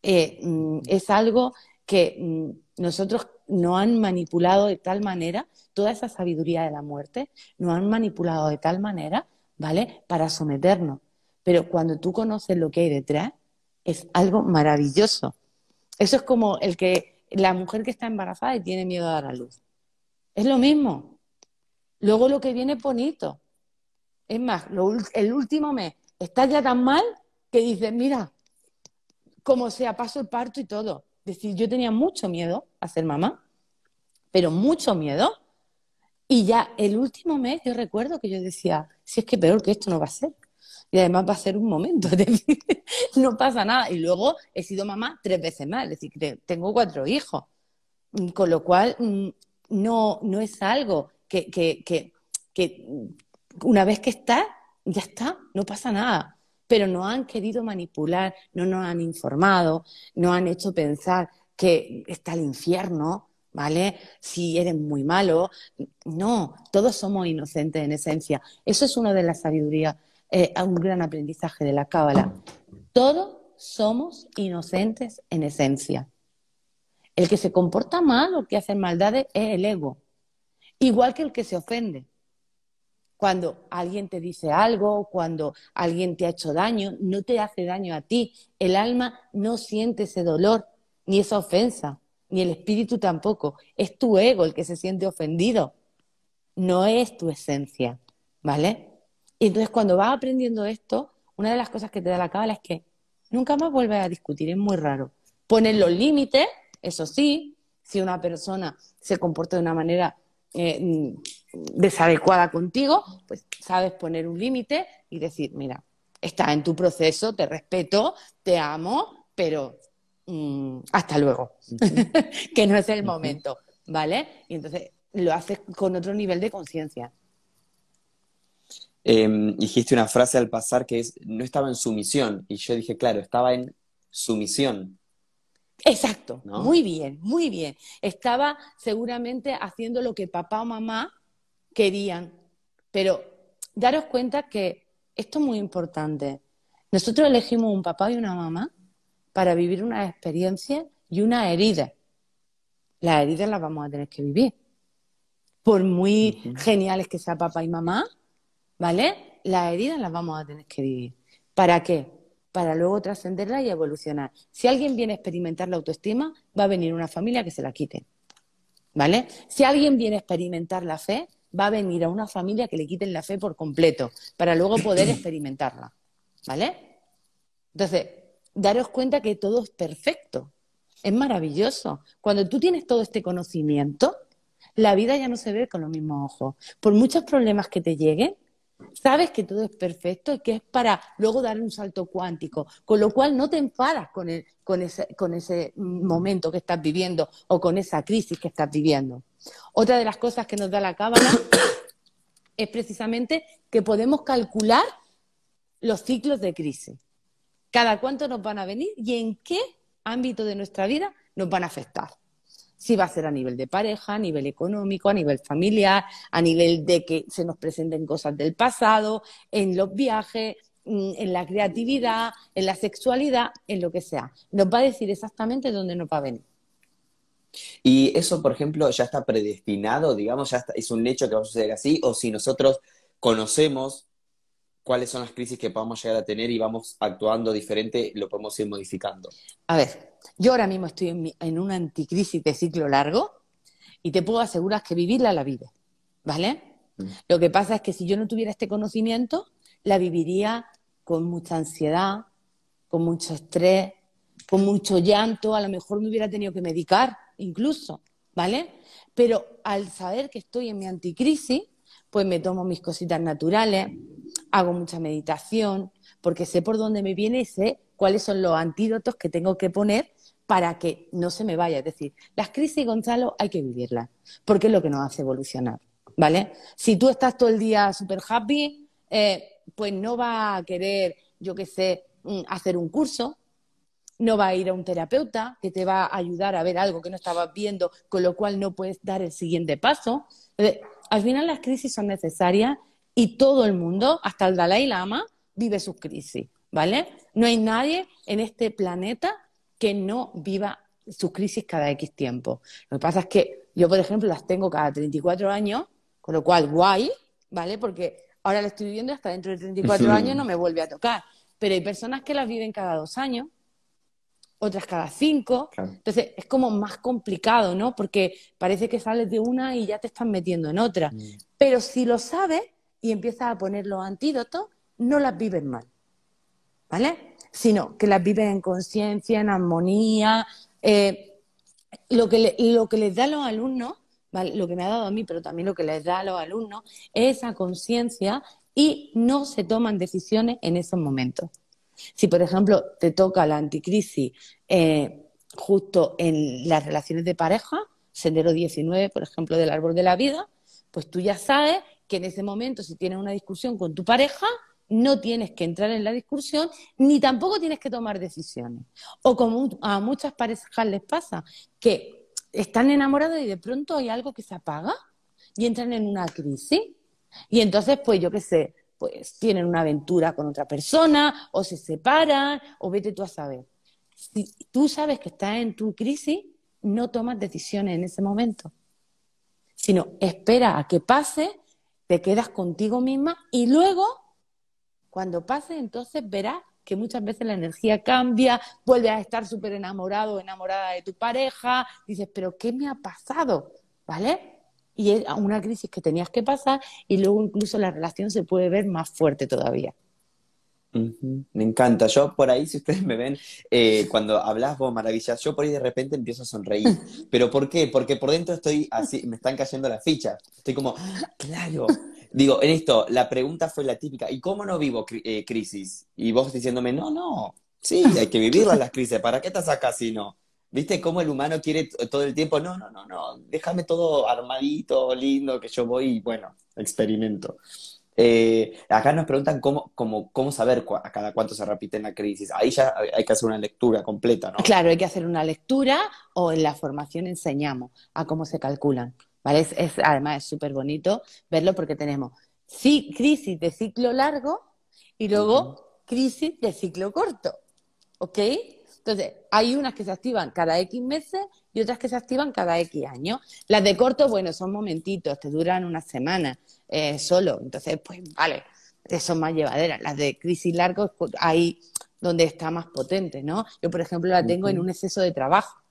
Es algo que nosotros nos han manipulado de tal manera, toda esa sabiduría de la muerte, nos han manipulado de tal manera, ¿vale? Para someternos. Pero cuando tú conoces lo que hay detrás, es algo maravilloso. Eso es como la mujer que está embarazada y tiene miedo a dar a luz. Es lo mismo. Luego lo que viene es bonito. Es más, el último mes estás ya tan mal que dices, mira, como sea, paso el parto y todo. Es decir, yo tenía mucho miedo a ser mamá, pero mucho miedo. Y ya el último mes yo recuerdo que yo decía, si es que peor que esto no va a ser. Y además va a ser un momento, es decir, no pasa nada. Y luego he sido mamá 3 veces más, es decir, que tengo 4 hijos. Con lo cual, no es algo que una vez que está, ya está, no pasa nada. Pero nos han querido manipular, no nos han informado, nos han hecho pensar que está el infierno, ¿vale? Si eres muy malo. No, todos somos inocentes en esencia. Eso es una de las sabidurías, un gran aprendizaje de la Cábala. Todos somos inocentes en esencia. El que se comporta mal o el que hace maldades es el ego, igual que el que se ofende. Cuando alguien te dice algo, cuando alguien te ha hecho daño, no te hace daño a ti. El alma no siente ese dolor, ni esa ofensa, ni el espíritu tampoco. Es tu ego el que se siente ofendido, no es tu esencia, ¿vale? Y entonces cuando vas aprendiendo esto, una de las cosas que te da la cábala es que nunca más vuelves a discutir, es muy raro. Pones los límites, eso sí, si una persona se comporta de una manera desadecuada contigo, pues sabes poner un límite y decir, mira, estás en tu proceso, te respeto, te amo, pero hasta luego, que no es el momento, ¿vale? Y entonces lo haces con otro nivel de conciencia. Dijiste una frase al pasar que es, no estaba en sumisión, y yo dije, claro, estaba en sumisión, Exacto, ¿no? muy bien, muy bien. Estaba seguramente haciendo lo que papá o mamá querían, pero daros cuenta que esto es muy importante. Nosotros elegimos un papá y una mamá para vivir una experiencia y una herida. Las heridas las vamos a tener que vivir. Por muy Ujú. geniales que sea papá y mamá, ¿vale? Las heridas las vamos a tener que vivir. ¿Para qué? Para luego trascenderla y evolucionar. Si alguien viene a experimentar la autoestima, va a venir una familia que se la quite, ¿vale? Si alguien viene a experimentar la fe, va a venir a una familia que le quiten la fe por completo, para luego poder experimentarla, ¿vale? Entonces, daros cuenta que todo es perfecto, es maravilloso. Cuando tú tienes todo este conocimiento, la vida ya no se ve con los mismos ojos. Por muchos problemas que te lleguen, Sabes que todo es perfecto y que es para luego dar un salto cuántico, con lo cual no te enfadas con ese momento que estás viviendo o con esa crisis que estás viviendo. Otra de las cosas que nos da la cábala es precisamente que podemos calcular los ciclos de crisis. Cada cuánto nos van a venir y en qué ámbito de nuestra vida nos van a afectar. Si va a ser a nivel de pareja, a nivel económico, a nivel familiar, a nivel de que se nos presenten cosas del pasado, en los viajes, en la creatividad, en la sexualidad, en lo que sea. Nos va a decir exactamente dónde nos va a venir. Y eso, por ejemplo, ya está predestinado, digamos, es un hecho que va a suceder así, o si nosotros conocemos cuáles son las crisis que podamos llegar a tener y vamos actuando diferente, lo podemos ir modificando. A ver, yo ahora mismo estoy en una anticrisis de ciclo largo y te puedo asegurar que vivirla la vive, ¿vale? Mm. Lo que pasa es que si yo no tuviera este conocimiento, la viviría con mucha ansiedad, con mucho estrés, con mucho llanto, a lo mejor me hubiera tenido que medicar incluso, ¿vale? Pero al saber que estoy en mi anticrisis, pues me tomo mis cositas naturales, hago mucha meditación, porque sé por dónde me viene y sé cuáles son los antídotos que tengo que poner para que no se me vaya. Es decir, las crisis, Gonzalo, hay que vivirlas, porque es lo que nos hace evolucionar, ¿vale? Si tú estás todo el día súper happy, pues no va a querer, yo qué sé, hacer un curso, no va a ir a un terapeuta que te va a ayudar a ver algo que no estabas viendo, con lo cual no puedes dar el siguiente paso. Al final las crisis son necesarias y todo el mundo, hasta el Dalai Lama, vive sus crisis, ¿vale? No hay nadie en este planeta que no viva sus crisis cada X tiempo. Lo que pasa es que yo, por ejemplo, las tengo cada 34 años, con lo cual guay, ¿vale? Porque ahora la estoy viviendo y hasta dentro de 34 años no me vuelve a tocar. Pero hay personas que las viven cada 2 años, otras cada 5. Claro. Entonces es como más complicado, ¿no? Porque parece que sales de una y ya te estás metiendo en otra. Mm. Pero si lo sabes y empiezas a poner los antídotos, no las vives mal, ¿vale? Sino que las vives en conciencia, en armonía. Lo que les da a los alumnos, ¿vale? Lo que me ha dado a mí, pero también lo que les da a los alumnos, es esa conciencia y no se toman decisiones en esos momentos. Si, por ejemplo, te toca la anticrisis justo en las relaciones de pareja, Sendero 19, por ejemplo, del árbol de la vida, pues tú ya sabes que en ese momento, si tienes una discusión con tu pareja, no tienes que entrar en la discusión ni tampoco tienes que tomar decisiones. O como a muchas parejas les pasa, que están enamorados y de pronto hay algo que se apaga y entran en una crisis. Y entonces, pues yo qué sé, pues tienen una aventura con otra persona, o se separan, o vete tú a saber. Si tú sabes que estás en tu crisis, no tomas decisiones en ese momento, sino espera a que pase, te quedas contigo misma y luego, cuando pase, entonces verás que muchas veces la energía cambia, vuelves a estar súper enamorado o enamorada de tu pareja, dices, pero ¿qué me ha pasado? ¿Vale? Y es una crisis que tenías que pasar y luego incluso la relación se puede ver más fuerte todavía. Ujú. Me encanta. Yo por ahí, si ustedes me ven, cuando hablas vos maravillas, yo por ahí de repente empiezo a sonreír. ¿Pero por qué? Porque por dentro estoy así, me están cayendo las fichas. Estoy como, "Ah, claro". Digo, en esto, la pregunta fue la típica, ¿y cómo no vivo crisis? Y vos diciéndome, no, no, sí, hay que vivirlas las crisis, ¿para qué estás acá si no? ¿Viste cómo el humano quiere todo el tiempo? No, no, no, no, déjame todo armadito, lindo, que yo voy y bueno, experimento. Acá nos preguntan cómo saber a cada cuánto se repite la crisis. Ahí ya hay que hacer una lectura completa, ¿no? Claro, hay que hacer una lectura o en la formación enseñamos a cómo se calculan, ¿vale? Además es súper bonito verlo porque tenemos crisis de ciclo largo y Ujú. luego crisis de ciclo corto, ¿ok? Entonces, hay unas que se activan cada X meses y otras que se activan cada X años. Las de corto, bueno, son momentitos, te duran una semana solo. Entonces, pues vale, son más llevaderas. Las de crisis largos, pues, ahí donde está más potente, ¿no? Yo, por ejemplo, la tengo en Ujú. un exceso de trabajo.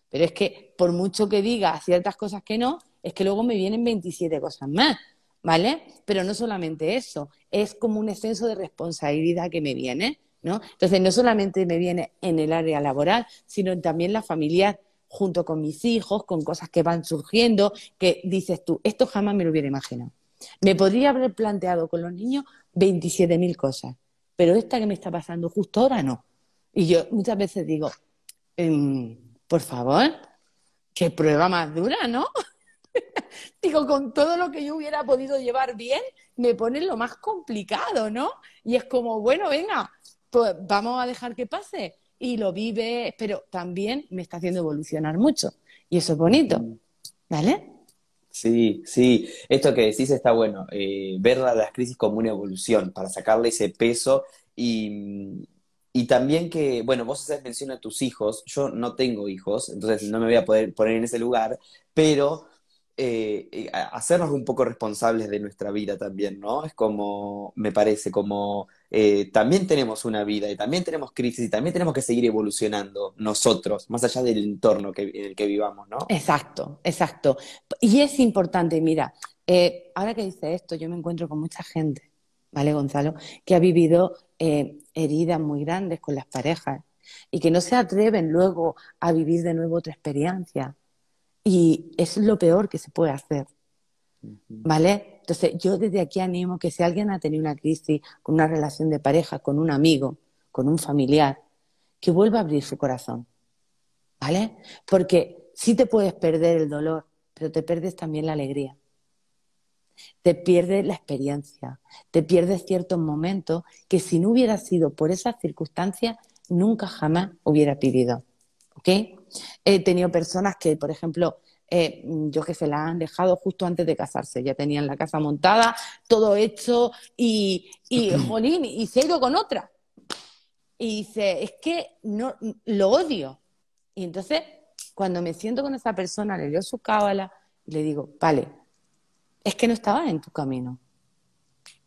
Pero es que por mucho que diga ciertas cosas que no, es que luego me vienen 27 cosas más, ¿vale? Pero no solamente eso, es como un exceso de responsabilidad que me viene, ¿no? Entonces, no solamente me viene en el área laboral, sino también la familiar, junto con mis hijos, con cosas que van surgiendo, que dices tú, esto jamás me lo hubiera imaginado. Me podría haber planteado con los niños 27.000 cosas, pero esta que me está pasando justo ahora no. Y yo muchas veces digo, por favor, qué prueba más dura, ¿no? Digo, con todo lo que yo hubiera podido llevar bien, me ponen lo más complicado, ¿no? Y es como, bueno, venga, pues vamos a dejar que pase. Y lo vive, pero también me está haciendo evolucionar mucho. Y eso es bonito, Ujú. ¿vale? Sí, sí, esto que decís está bueno, ver las crisis como una evolución para sacarle ese peso y también que, bueno, vos haces mención a tus hijos, yo no tengo hijos, entonces no me voy a poder poner en ese lugar, pero hacernos un poco responsables de nuestra vida también, ¿no? Es como, me parece, como también tenemos una vida y también tenemos crisis y también tenemos que seguir evolucionando nosotros, más allá del entorno en el que vivamos, ¿no? Exacto, exacto. Y es importante, mira, ahora que dice esto, yo me encuentro con mucha gente, ¿vale, Gonzalo? Que ha vivido heridas muy grandes con las parejas y que no se atreven luego a vivir de nuevo otra experiencia. Y es lo peor que se puede hacer, Ujú. ¿vale? Entonces, yo desde aquí animo que si alguien ha tenido una crisis con una relación de pareja, con un amigo, con un familiar, que vuelva a abrir su corazón, ¿vale? Porque sí te puedes perder el dolor, pero te pierdes también la alegría, te pierdes la experiencia, te pierdes ciertos momentos que si no hubiera sido por esas circunstancias, nunca jamás hubiera vivido, ¿ok? He tenido personas que, por ejemplo, yo que se la han dejado justo antes de casarse, ya tenían la casa montada, todo hecho y jolín, y se ha ido con otra. Y dice, es que no, lo odio. Y entonces, cuando me siento con esa persona, le leo su cábala y le digo, vale, es que no estabas en tu camino.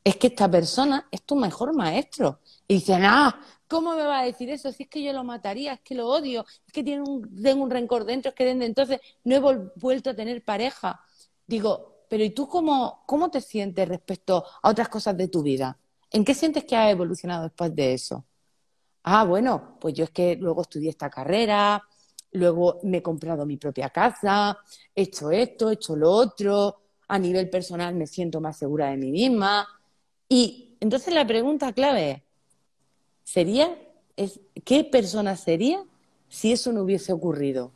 Es que esta persona es tu mejor maestro. Y dicen, ¿cómo me va a decir eso? Si es que yo lo mataría, es que lo odio, es que tengo un rencor dentro, es que desde entonces no he vuelto a tener pareja. Digo, pero ¿y tú cómo te sientes respecto a otras cosas de tu vida? ¿En qué sientes que has evolucionado después de eso? Bueno, pues yo es que luego estudié esta carrera, luego me he comprado mi propia casa, he hecho esto, he hecho lo otro, a nivel personal me siento más segura de mí misma. Y entonces la pregunta clave sería, ¿qué persona sería si eso no hubiese ocurrido?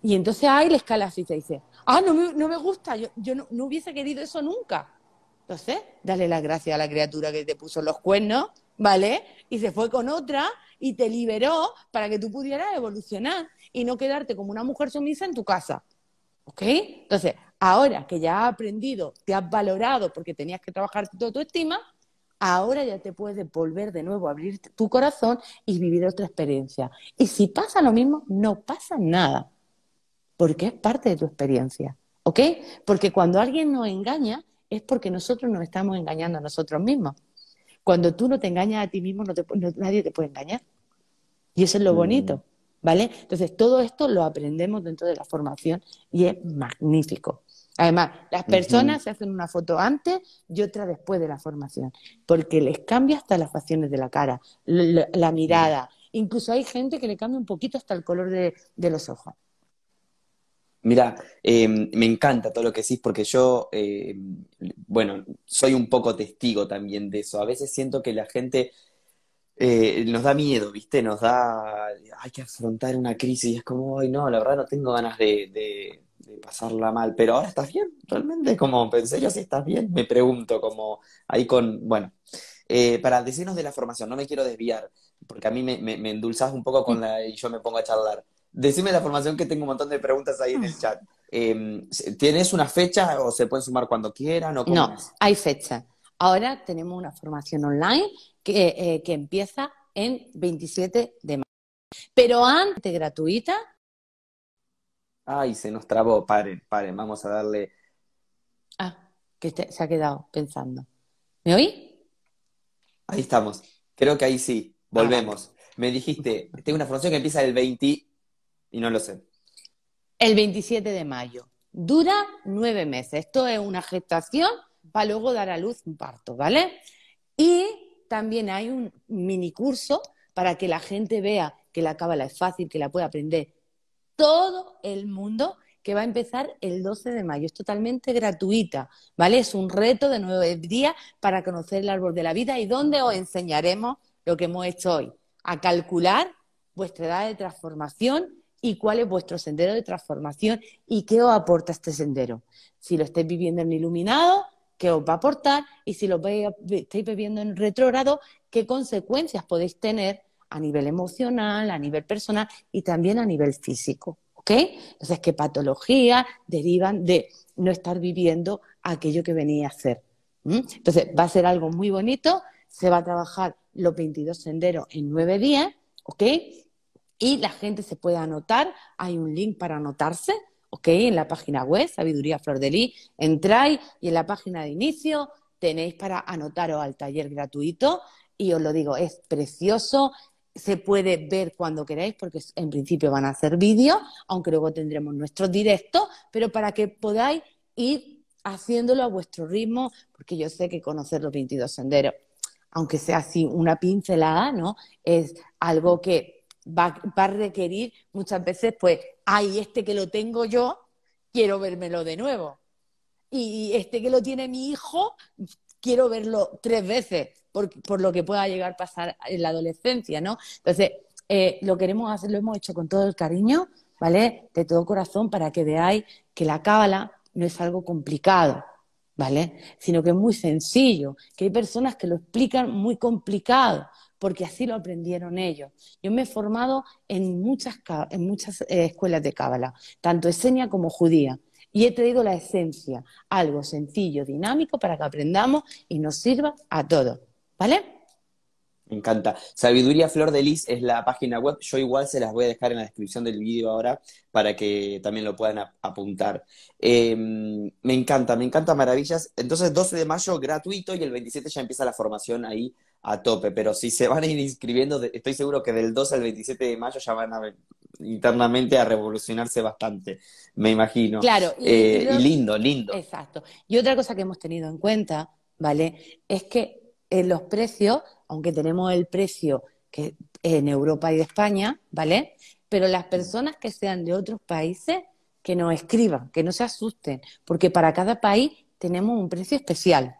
Y entonces ahí le escala así y se dice, no me gusta, yo no hubiese querido eso nunca. Entonces, dale las gracias a la criatura que te puso los cuernos, ¿vale? Y se fue con otra y te liberó para que tú pudieras evolucionar y no quedarte como una mujer sumisa en tu casa, ¿ok? Entonces, ahora que ya has aprendido, te has valorado porque tenías que trabajar tu autoestima, ahora ya te puedes volver de nuevo a abrir tu corazón y vivir otra experiencia. Y si pasa lo mismo, no pasa nada porque es parte de tu experiencia, ¿ok? Porque cuando alguien nos engaña es porque nosotros nos estamos engañando a nosotros mismos. Cuando tú no te engañas a ti mismo, nadie te puede engañar. Y eso es lo Mm, bonito, ¿vale? Entonces, todo esto lo aprendemos dentro de la formación y es magnífico. Además, las ujú. personas se hacen una foto antes y otra después de la formación, porque les cambia hasta las facciones de la cara, la Mm. mirada. Incluso hay gente que le cambia un poquito hasta el color de los ojos. Mira, me encanta todo lo que decís porque yo, bueno, soy un poco testigo también de eso. A veces siento que la gente nos da miedo, ¿viste? Hay que afrontar una crisis y es como, ay, no, la verdad no tengo ganas de pasarla mal, pero ahora estás bien, realmente, como, ¿en serio si estás bien? Me pregunto, como ahí bueno, para decirnos de la formación, no me quiero desviar, porque a mí me endulzás un poco y yo me pongo a charlar. Decime la formación que tengo un montón de preguntas ahí en el chat. ¿Tienes una fecha o se pueden sumar cuando quieran o cómo No, es? hay fecha. Ahora tenemos una formación online que empieza en 27 de mayo. Pero antes gratuita, Ay, se nos trabó, paren, vamos a darle. se ha quedado pensando. ¿Me oí? Ahí estamos. Creo que ahí sí. Vale. Volvemos. Me dijiste, tengo una formación que empieza el 20 y no lo sé. El 27 de mayo. Dura 9 meses. Esto es una gestación para luego dar a luz un parto, ¿vale? Y también hay un mini curso para que la gente vea que la cábala es fácil, que la puede aprender todo el mundo, que va a empezar el 12 de mayo. Es totalmente gratuita, ¿vale? Es un reto de 9 días para conocer el árbol de la vida y donde os enseñaremos lo que hemos hecho hoy, a calcular vuestra edad de transformación y cuál es vuestro sendero de transformación y qué os aporta este sendero. Si lo estáis viviendo en iluminado, qué os va a aportar, y si lo estáis viviendo en retrógrado, qué consecuencias podéis tener a nivel emocional, a nivel personal y también a nivel físico. ¿Ok? Entonces, qué patologías derivan de no estar viviendo aquello que venía a hacer. Entonces, va a ser algo muy bonito, se va a trabajar los 22 senderos en 9 días, ¿ok? Y la gente se puede anotar, hay un link para anotarse, ¿ok? En la página web, Sabiduría Flor de Lis, entráis y en la página de inicio tenéis para anotaros al taller gratuito y os lo digo, es precioso, se puede ver cuando queráis porque en principio van a hacer vídeos, aunque luego tendremos nuestros directos, pero para que podáis ir haciéndolo a vuestro ritmo, porque yo sé que conocer los 22 senderos, aunque sea así una pincelada, ¿no? Es algo que va a requerir muchas veces, pues, ay, este que lo tengo yo, quiero vérmelo de nuevo. Y este que lo tiene mi hijo, quiero verlo 3 veces por lo que pueda llegar a pasar en la adolescencia, ¿no? Entonces, lo queremos hacer, lo hemos hecho con todo el cariño, ¿vale? De todo corazón para que veáis que la cábala no es algo complicado, ¿vale? Sino que es muy sencillo, que hay personas que lo explican muy complicado, porque así lo aprendieron ellos. Yo me he formado en muchas escuelas de cábala, tanto esenia como judía, y he traído la esencia, algo sencillo, dinámico, para que aprendamos y nos sirva a todos, ¿vale? Me encanta. Sabiduría Flor de Lis es la página web. Yo igual se las voy a dejar en la descripción del vídeo ahora para que también lo puedan apuntar. Me encanta Maravillas. Entonces, 12 de mayo gratuito y el 27 ya empieza la formación ahí a tope. Pero si se van a ir inscribiendo, estoy seguro que del 12 al 27 de mayo ya van a ver internamente a revolucionarse bastante, me imagino. Claro, Y lindo, lindo. exacto. Y otra cosa que hemos tenido en cuenta, ¿vale? Es que los precios, aunque tenemos el precio que en Europa y de España, ¿vale? Pero las personas que sean de otros países, que nos escriban, que no se asusten, porque para cada país tenemos un precio especial.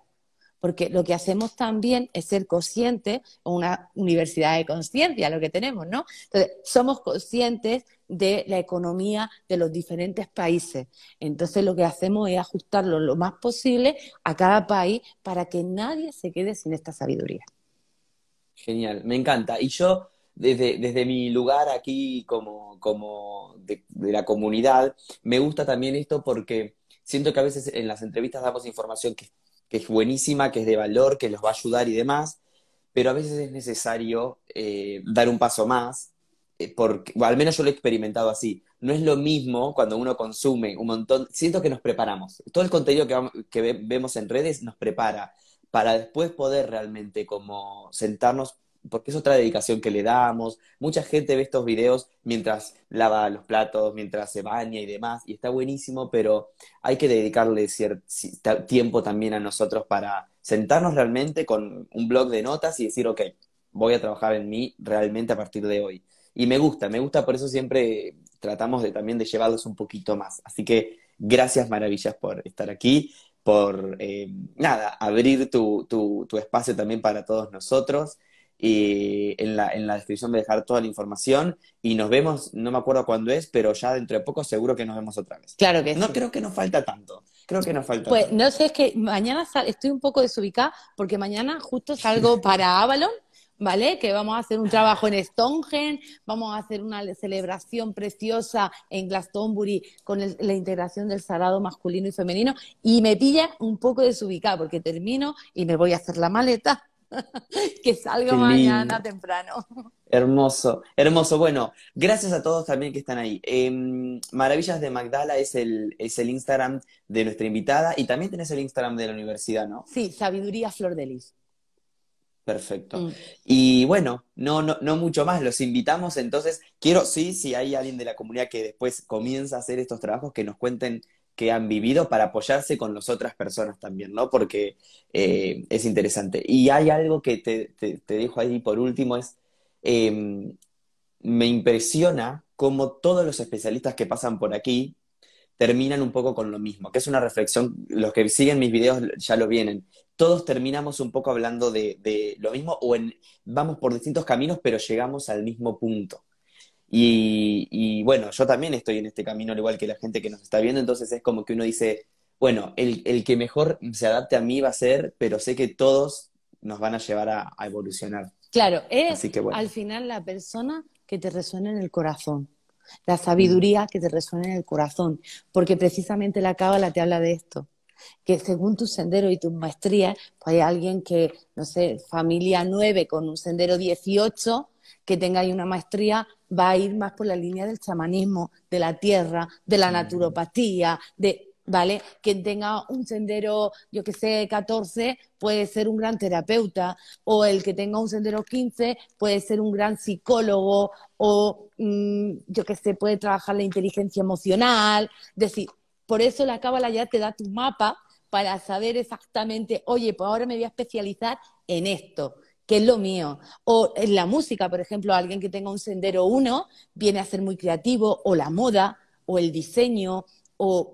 Porque lo que hacemos también es ser conscientes, o una universidad de conciencia, lo que tenemos, ¿no? Entonces, somos conscientes de la economía de los diferentes países. Entonces, lo que hacemos es ajustarlo lo más posible a cada país para que nadie se quede sin esta sabiduría. Genial, me encanta. Y yo, desde mi lugar aquí como de la comunidad, me gusta también esto porque siento que a veces en las entrevistas damos información que es buenísima, que es de valor, que los va a ayudar y demás, pero a veces es necesario dar un paso más, porque, bueno, al menos yo lo he experimentado así. No es lo mismo cuando uno consume un montón, siento que nos preparamos. Todo el contenido vemos en redes nos prepara para después poder realmente como sentarnos, porque es otra dedicación que le damos. Mucha gente ve estos videos mientras lava los platos, mientras se baña y demás, y está buenísimo, pero hay que dedicarle cierto tiempo también a nosotros para sentarnos realmente con un blog de notas y decir, ok, voy a trabajar en mí realmente a partir de hoy. Y me gusta, por eso siempre tratamos de también de llevarlos un poquito más. Así que gracias, Maravillas, por estar aquí, por, nada, abrir tu espacio también para todos nosotros. Y en la descripción voy a dejar toda la información y nos vemos, no me acuerdo cuándo es, pero ya dentro de poco seguro que nos vemos otra vez. Claro que No sí. creo que nos falta tanto, creo que nos falta Pues tanto. no sé, es que mañana estoy un poco desubicada porque mañana justo salgo para Avalon, ¿vale? Que vamos a hacer un trabajo en Stonehenge, vamos a hacer una celebración preciosa en Glastonbury con la integración del sagrado masculino y femenino y me pilla un poco desubicada porque termino y me voy a hacer la maleta que salgo Qué mañana lindo. temprano. Hermoso, hermoso. Bueno, gracias a todos también que están ahí. Maravillas de Magdala es el Instagram de nuestra invitada y también tenés el Instagram de la universidad, ¿no? Sí, sabiduría flor de lis. Perfecto. Mm. Y bueno, no mucho más, los invitamos. Entonces, quiero, sí, si hay alguien de la comunidad que después comienza a hacer estos trabajos, que nos cuenten qué han vivido para apoyarse con las otras personas también, ¿no? Porque es interesante. Y hay algo que te dejo ahí por último, es, me impresiona cómo todos los especialistas que pasan por aquí terminan un poco con lo mismo, que es una reflexión, los que siguen mis videos ya lo vienen. Todos terminamos un poco hablando de lo mismo vamos por distintos caminos, pero llegamos al mismo punto. Y bueno, yo también estoy en este camino, al igual que la gente que nos está viendo, entonces es como que uno dice, bueno, el que mejor se adapte a mí va a ser, pero sé que todos nos van a llevar a evolucionar. Claro, es Así que bueno. al final la persona que te resuena en el corazón, la Mm. sabiduría que te resuena en el corazón, porque precisamente la cábala te habla de esto, que según tu sendero y tus maestrías, pues hay alguien que, no sé, familia 9 con un sendero 18, que tenga ahí una maestría, va a ir más por la línea del chamanismo, de la tierra, de la Mm. naturopatía, ¿vale? Quien tenga un sendero, yo que sé, 14, puede ser un gran terapeuta, o el que tenga un sendero 15 puede ser un gran psicólogo, o yo que sé, puede trabajar la inteligencia emocional. Es decir, por eso la cábala ya te da tu mapa para saber exactamente, oye, pues ahora me voy a especializar en esto, que es lo mío. O en la música, por ejemplo, alguien que tenga un sendero 1 viene a ser muy creativo, o la moda, o el diseño, o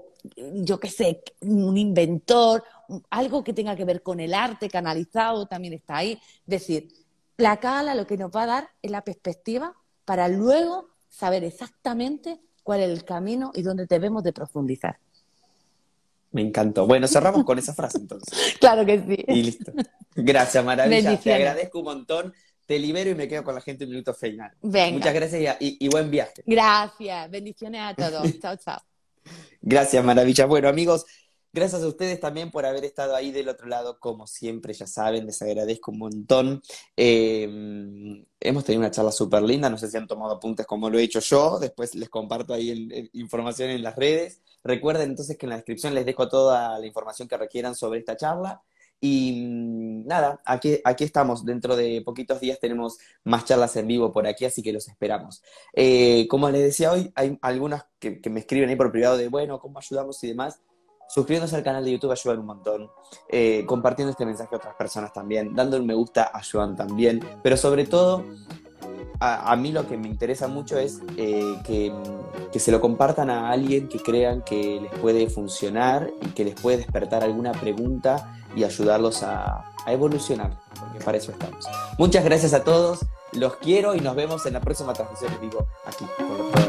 yo qué sé, un inventor, algo que tenga que ver con el arte canalizado también está ahí. Es decir, la cábala lo que nos va a dar es la perspectiva para luego saber exactamente cuál es el camino y dónde debemos de profundizar. Me encantó. Bueno, cerramos con esa frase entonces. Claro que Y sí. listo. Gracias, maravilla. Te Bendiciones. agradezco un montón. Te libero y me quedo con la gente un minuto final. Muchas Venga. gracias y buen viaje. Gracias. Bendiciones a todos. Chao, chao. Gracias, maravilla. Bueno, amigos, gracias a ustedes también por haber estado ahí del otro lado. Como siempre, ya saben, les agradezco un montón. Hemos tenido una charla súper linda. No sé si han tomado apuntes como lo he hecho yo. Después les comparto ahí información en las redes. Recuerden entonces que en la descripción les dejo toda la información que requieran sobre esta charla. Y nada, aquí estamos. Dentro de poquitos días tenemos más charlas en vivo por aquí, así que los esperamos. Como les decía hoy, hay algunas que me escriben ahí por privado de, bueno, ¿cómo ayudamos y demás? Suscribiéndose al canal de YouTube ayudan un montón. Compartiendo este mensaje a otras personas también. Dando un me gusta ayudan también. Pero sobre todo, a mí lo que me interesa mucho es que se lo compartan a alguien que crean que les puede funcionar y que les puede despertar alguna pregunta y ayudarlos a evolucionar, porque para eso estamos. Muchas gracias a todos, los quiero y nos vemos en la próxima transmisión en vivo aquí por